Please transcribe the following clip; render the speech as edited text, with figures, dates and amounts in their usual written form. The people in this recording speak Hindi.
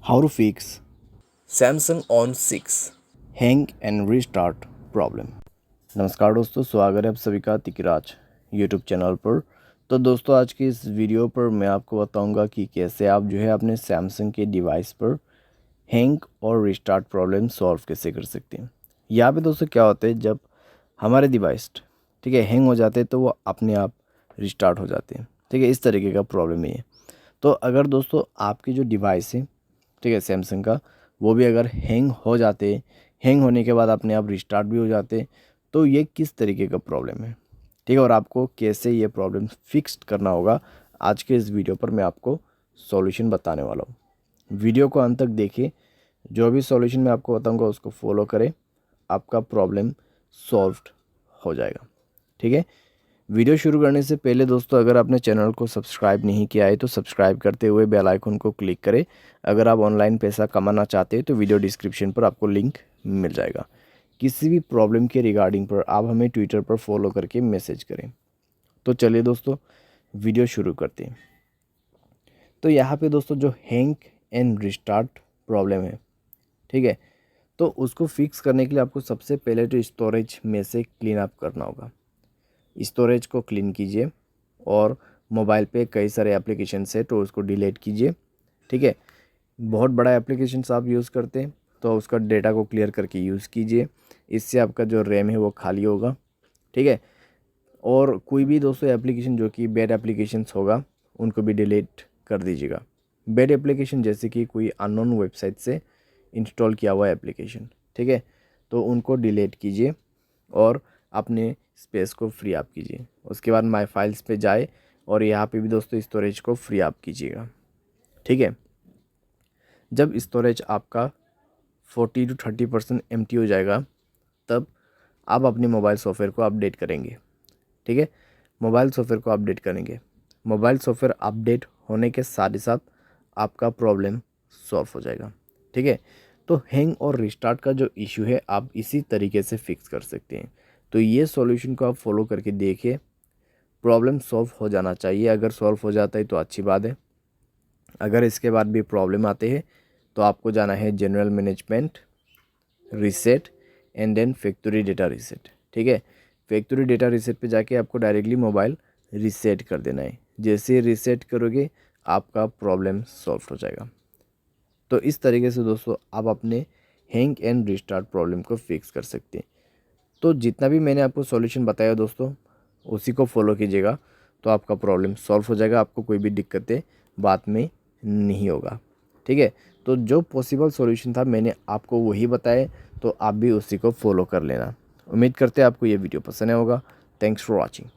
How to fix Samsung On6। hang and restart problem। नमस्कार दोस्तों, स्वागत है आप सभी का तिकराज यूट्यूब चैनल पर। तो दोस्तों, आज की इस वीडियो पर मैं आपको बताऊंगा कि कैसे आप जो है अपने सैमसंग के डिवाइस पर हैंग और रिस्टार्ट प्रॉब्लम सॉल्व कैसे कर सकते हैं। यहाँ पे दोस्तों क्या होता है, जब हमारे डिवाइस ठीक है हैंग हो जाते हैं तो वो अपने आप रिस्टार्ट हो जाते हैं। ठीक है, इस तरीके का प्रॉब्लम है ये। तो अगर दोस्तों आपकी जो डिवाइस है, ठीक है सैमसंग का, वो भी अगर हैंग हो जाते, हैंग होने के बाद अपने आप रिस्टार्ट भी हो जाते, तो ये किस तरीके का प्रॉब्लम है, ठीक है, और आपको कैसे ये प्रॉब्लम फिक्स करना होगा, आज के इस वीडियो पर मैं आपको सॉल्यूशन बताने वाला हूँ। वीडियो को अंत तक देखिए, जो भी सॉल्यूशन मैं आपको बताऊँगा उसको फॉलो करें, आपका प्रॉब्लम सॉल्व हो जाएगा। ठीक है, वीडियो शुरू करने से पहले दोस्तों, अगर आपने चैनल को सब्सक्राइब नहीं किया है तो सब्सक्राइब करते हुए बेल आइकन को क्लिक करें। अगर आप ऑनलाइन पैसा कमाना चाहते हैं तो वीडियो डिस्क्रिप्शन पर आपको लिंक मिल जाएगा। किसी भी प्रॉब्लम के रिगार्डिंग पर आप हमें ट्विटर पर फॉलो करके मैसेज करें। तो चलिए दोस्तों, वीडियो शुरू करते हैं। तो यहाँ पे दोस्तों जो हैंग एंड रिस्टार्ट प्रॉब्लम है, ठीक है, तो उसको फिक्स करने के लिए आपको सबसे पहले तो स्टोरेज में से क्लीन अप करना होगा। स्टोरेज को क्लीन कीजिए और मोबाइल पे कई सारे एप्लीकेशंस है तो उसको डिलीट कीजिए। ठीक है, बहुत बड़ा एप्लीकेशंस आप यूज़ करते हैं तो उसका डेटा को क्लियर करके यूज़ कीजिए, इससे आपका जो रैम है वो खाली होगा। ठीक है, और कोई भी दोस्तों एप्लीकेशन जो कि बैड एप्लीकेशंस होगा उनको भी डिलीट कर दीजिएगा। बैड एप्लीकेशन जैसे कि कोई अननोन वेबसाइट से इंस्टॉल किया हुआ एप्लीकेशन, ठीक है, तो उनको डिलीट कीजिए और अपने स्पेस को फ्री अप कीजिए। उसके बाद माय फाइल्स पे जाए और यहाँ पे भी दोस्तों स्टोरेज को फ्री अप कीजिएगा। ठीक है, जब स्टोरेज आपका 40 to 30% एम्प्टी हो जाएगा, तब आप अपने मोबाइल सॉफ्टवेयर को अपडेट करेंगे। ठीक है, मोबाइल सॉफ्टवेयर को अपडेट करेंगे। मोबाइल सॉफ्टवेयर अपडेट होने के साथ ही साथ आपका प्रॉब्लम सॉल्व हो जाएगा। ठीक है, तो हैंग और रिस्टार्ट का जो इशू है आप इसी तरीके से फिक्स कर सकते हैं। तो ये सॉल्यूशन को आप फॉलो करके देखिए, प्रॉब्लम सॉल्व हो जाना चाहिए। अगर सॉल्व हो जाता है तो अच्छी बात है। अगर इसके बाद भी प्रॉब्लम आते हैं तो आपको जाना है general management, reset and then factory data reset. ठीक है, फैक्ट्री डेटा रीसेट पे जाके आपको डायरेक्टली मोबाइल रीसेट कर देना है। जैसे रीसेट करोगे आपका प्रॉब्लम सॉल्व हो जाएगा। तो इस तरीके से दोस्तों आप अपने हैंग एंड रिस्टार्ट प्रॉब्लम को फिक्स कर सकते हैं। तो जितना भी मैंने आपको सॉल्यूशन बताया दोस्तों, उसी को फॉलो कीजिएगा तो आपका प्रॉब्लम सॉल्व हो जाएगा। आपको कोई भी दिक्कतें बाद में नहीं होगा। ठीक है, तो जो पॉसिबल सॉल्यूशन था मैंने आपको वही बताया, तो आप भी उसी को फॉलो कर लेना। उम्मीद करते हैं आपको ये वीडियो पसंद आया होगा। Thanks for watching.